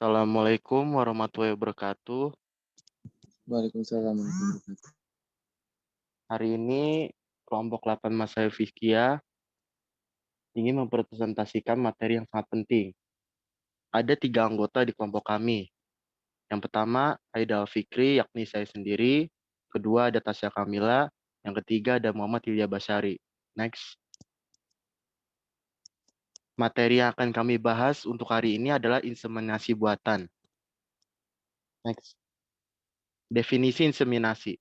Assalamualaikum warahmatullahi wabarakatuh. Waalaikumsalam warahmatullahi wabarakatuh. Hari ini kelompok 8 Masaya Fikih ingin mempresentasikan materi yang sangat penting. Ada 3 anggota di kelompok kami. Yang pertama, Aida Fikri, yakni saya sendiri. Kedua, ada Tasya Kamila. Yang ketiga, ada Muhammad Ilya Basyari. Next. Materi yang akan kami bahas untuk hari ini adalah inseminasi buatan. Next. Definisi inseminasi.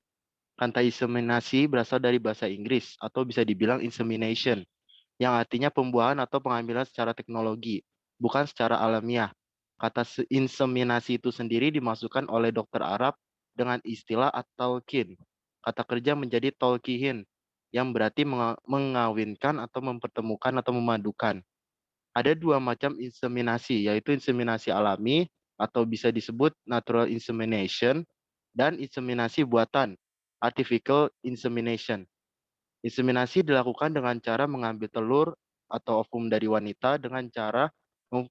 Kata inseminasi berasal dari bahasa Inggris atau bisa dibilang insemination, yang artinya pembuahan atau pengambilan secara teknologi, bukan secara alamiah. Kata inseminasi itu sendiri dimasukkan oleh dokter Arab dengan istilah at-talqin. Kata kerja menjadi tolkihin, yang berarti mengawinkan atau mempertemukan atau memadukan. Ada 2 macam inseminasi, yaitu inseminasi alami atau bisa disebut natural insemination dan inseminasi buatan, artificial insemination. Inseminasi dilakukan dengan cara mengambil telur atau ovum dari wanita dengan cara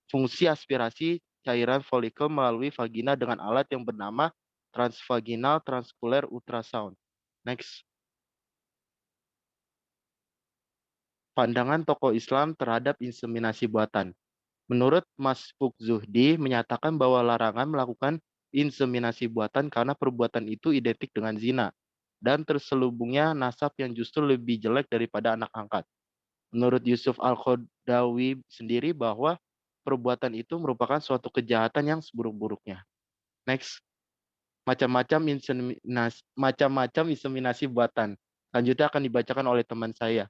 fungsi aspirasi cairan folikel melalui vagina dengan alat yang bernama transvaginal transkuler ultrasound. Next. Pandangan tokoh Islam terhadap inseminasi buatan. Menurut Mas Fuk Zuhdi menyatakan bahwa larangan melakukan inseminasi buatan karena perbuatan itu identik dengan zina dan terselubungnya nasab yang justru lebih jelek daripada anak angkat. Menurut Yusuf Al-Khodawi sendiri bahwa perbuatan itu merupakan suatu kejahatan yang seburuk-buruknya. Next, macam-macam inseminasi buatan. Selanjutnya akan dibacakan oleh teman saya.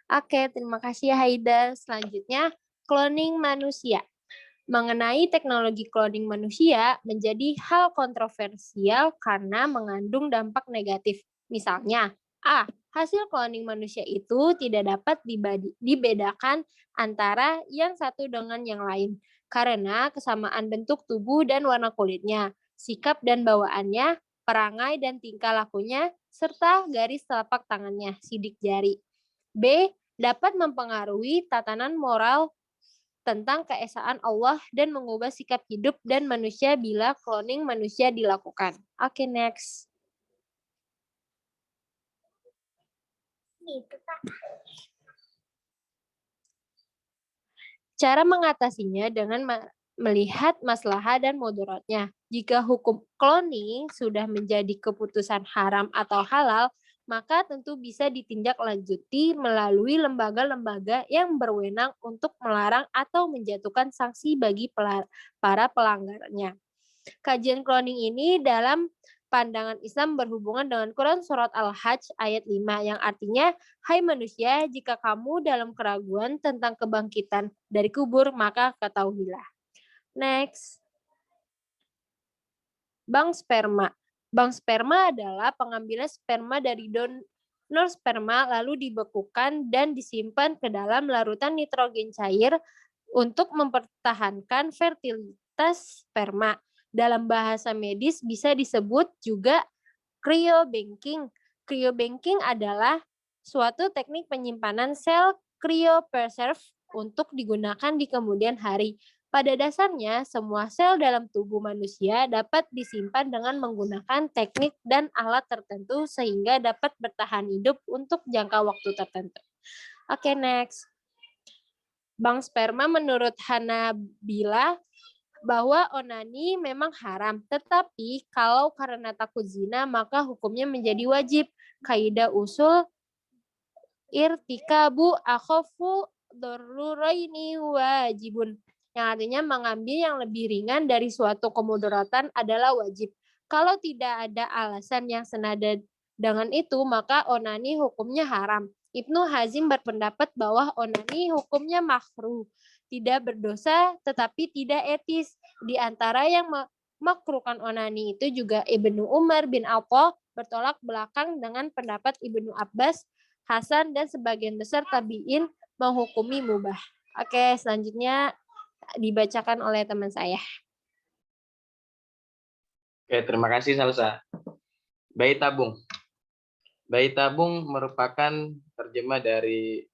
Oke, terima kasih Haida. Selanjutnya, cloning manusia. Mengenai teknologi cloning manusia menjadi hal kontroversial karena mengandung dampak negatif. Misalnya, A. Hasil cloning manusia itu tidak dapat dibedakan antara yang satu dengan yang lain karena kesamaan bentuk tubuh dan warna kulitnya, sikap dan bawaannya, perangai dan tingkah lakunya, serta garis telapak tangannya, sidik jari. B. Dapat mempengaruhi tatanan moral tentang keesaan Allah dan mengubah sikap hidup dan manusia bila cloning manusia dilakukan. Oke, next. Cara mengatasinya dengan melihat maslahat dan mudaratnya. Jika hukum cloning sudah menjadi keputusan haram atau halal, maka tentu bisa ditindaklanjuti melalui lembaga-lembaga yang berwenang untuk melarang atau menjatuhkan sanksi bagi para pelanggarnya. Kajian cloning ini dalam pandangan Islam berhubungan dengan Quran Surat Al-Hajj ayat 5 yang artinya, hai manusia, jika kamu dalam keraguan tentang kebangkitan dari kubur, maka ketahuilah. Next. Bank sperma. Bank sperma adalah pengambilan sperma dari donor sperma lalu dibekukan dan disimpan ke dalam larutan nitrogen cair untuk mempertahankan fertilitas sperma. Dalam bahasa medis bisa disebut juga cryobanking. Cryobanking adalah suatu teknik penyimpanan sel cryopreserve untuk digunakan di kemudian hari. Pada dasarnya, semua sel dalam tubuh manusia dapat disimpan dengan menggunakan teknik dan alat tertentu sehingga dapat bertahan hidup untuk jangka waktu tertentu. Oke, next. Bank sperma menurut Hanabila bahwa onani memang haram, tetapi kalau karena takut zina maka hukumnya menjadi wajib. Kaidah usul irtikabu akhafu daruraini wajibun, yang artinya mengambil yang lebih ringan dari suatu kemudaratan adalah wajib. Kalau tidak ada alasan yang senada dengan itu, maka onani hukumnya haram. Ibnu Hazim berpendapat bahwa onani hukumnya makruh, tidak berdosa tetapi tidak etis. Di antara yang makruhkan onani itu juga Ibnu Umar bin Atha bertolak belakang dengan pendapat Ibnu Abbas, Hasan, dan sebagian besar tabi'in menghukumi mubah. Oke, selanjutnya dibacakan oleh teman saya. Oke, terima kasih Salsa. Bayi tabung. Bayi tabung merupakan terjemah dari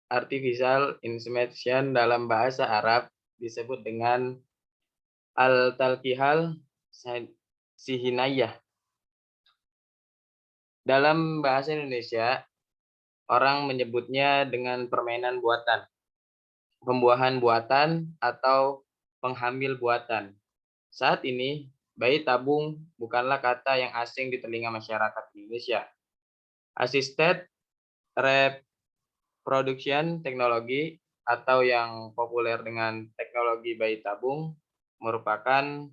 artificial insemination dalam bahasa Arab disebut dengan al-talqihal sihinayah. Dalam bahasa Indonesia, orang menyebutnya dengan permainan buatan, pembuahan buatan, atau penghamil buatan. Saat ini, bayi tabung bukanlah kata yang asing di telinga masyarakat Indonesia. Assisted reproduction technology atau yang populer dengan teknologi bayi tabung merupakan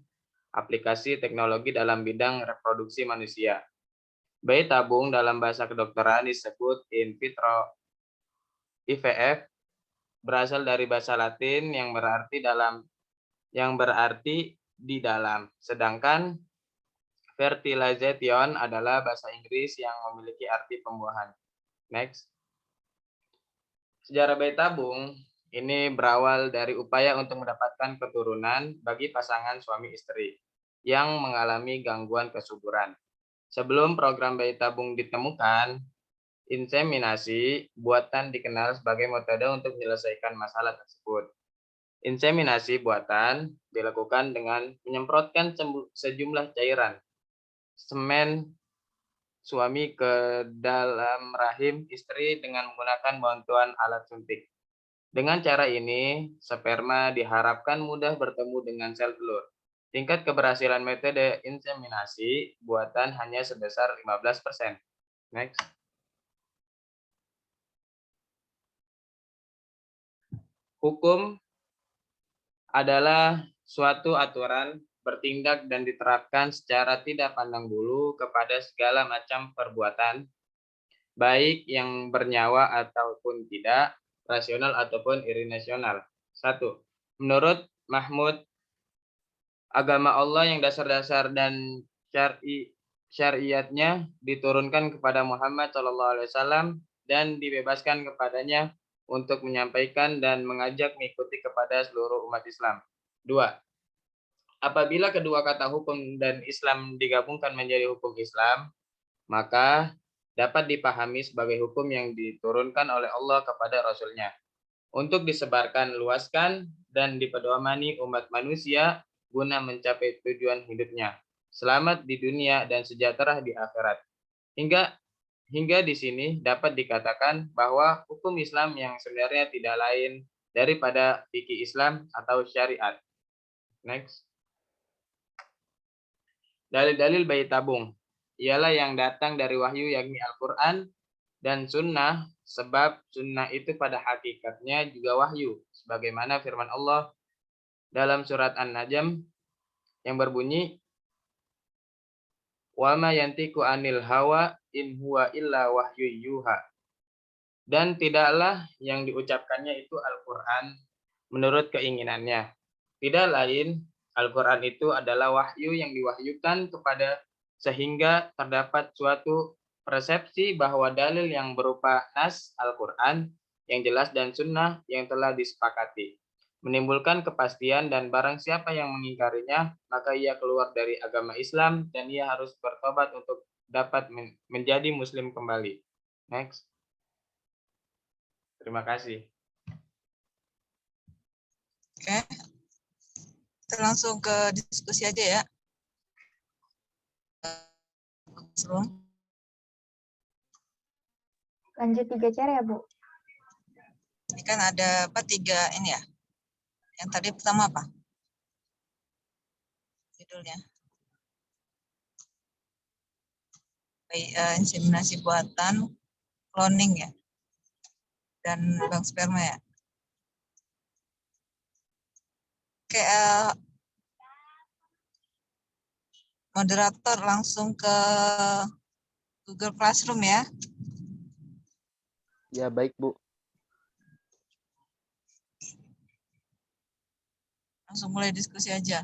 aplikasi teknologi dalam bidang reproduksi manusia. Bayi tabung dalam bahasa kedokteran disebut in vitro IVF, berasal dari bahasa Latin yang berarti di dalam. Sedangkan fertilization adalah bahasa Inggris yang memiliki arti pembuahan. Next. Sejarah bayi tabung ini berawal dari upaya untuk mendapatkan keturunan bagi pasangan suami istri yang mengalami gangguan kesuburan. Sebelum program bayi tabung ditemukan, inseminasi buatan dikenal sebagai metode untuk menyelesaikan masalah tersebut. Inseminasi buatan dilakukan dengan menyemprotkan sejumlah cairan semen suami ke dalam rahim istri dengan menggunakan bantuan alat suntik. Dengan cara ini, sperma diharapkan mudah bertemu dengan sel telur. Tingkat keberhasilan metode inseminasi buatan hanya sebesar 15%. Next. Hukum adalah suatu aturan bertindak dan diterapkan secara tidak pandang bulu kepada segala macam perbuatan, baik yang bernyawa ataupun tidak, rasional ataupun irrasional. 1. Menurut Mahmud, agama Allah yang dasar-dasar dan syariatnya diturunkan kepada Muhammad SAW dan dibebaskan kepadanya untuk menyampaikan dan mengajak mengikuti kepada seluruh umat Islam. 2. Apabila kedua kata hukum dan Islam digabungkan menjadi hukum Islam, maka dapat dipahami sebagai hukum yang diturunkan oleh Allah kepada Rasul-Nya untuk disebarkan, luaskan, dan dipedomani umat manusia guna mencapai tujuan hidupnya, selamat di dunia dan sejahtera di akhirat. Hingga di sini dapat dikatakan bahwa hukum Islam yang sebenarnya tidak lain daripada fikih Islam atau syariat. Next. Dalil-dalil bayi tabung ialah yang datang dari wahyu yakni Al-Quran dan sunnah, sebab sunnah itu pada hakikatnya juga wahyu, sebagaimana firman Allah dalam surat An-Najm yang berbunyi, wa ma yantiqu anil hawa in huwa illa wahyu yuha. Dan tidaklah yang diucapkannya itu Al-Quran menurut keinginannya. Tidak lain, Al-Quran itu adalah wahyu yang diwahyukan kepada sehingga terdapat suatu persepsi bahwa dalil yang berupa nas Al-Quran yang jelas dan sunnah yang telah disepakati menimbulkan kepastian, dan barang siapa yang mengingkarinya maka ia keluar dari agama Islam dan ia harus bertobat untuk dapat menjadi muslim kembali. Next. Terima kasih. Oke. Kita langsung ke diskusi aja ya. Lanjut 3 cara ya, Bu? Ini kan ada apa 3 ini ya? Yang tadi pertama apa? Judulnya. Inseminasi buatan, cloning ya. Dan bank sperma ya. Oke, moderator langsung ke Google Classroom ya. Ya, baik, Bu. Langsung mulai diskusi aja.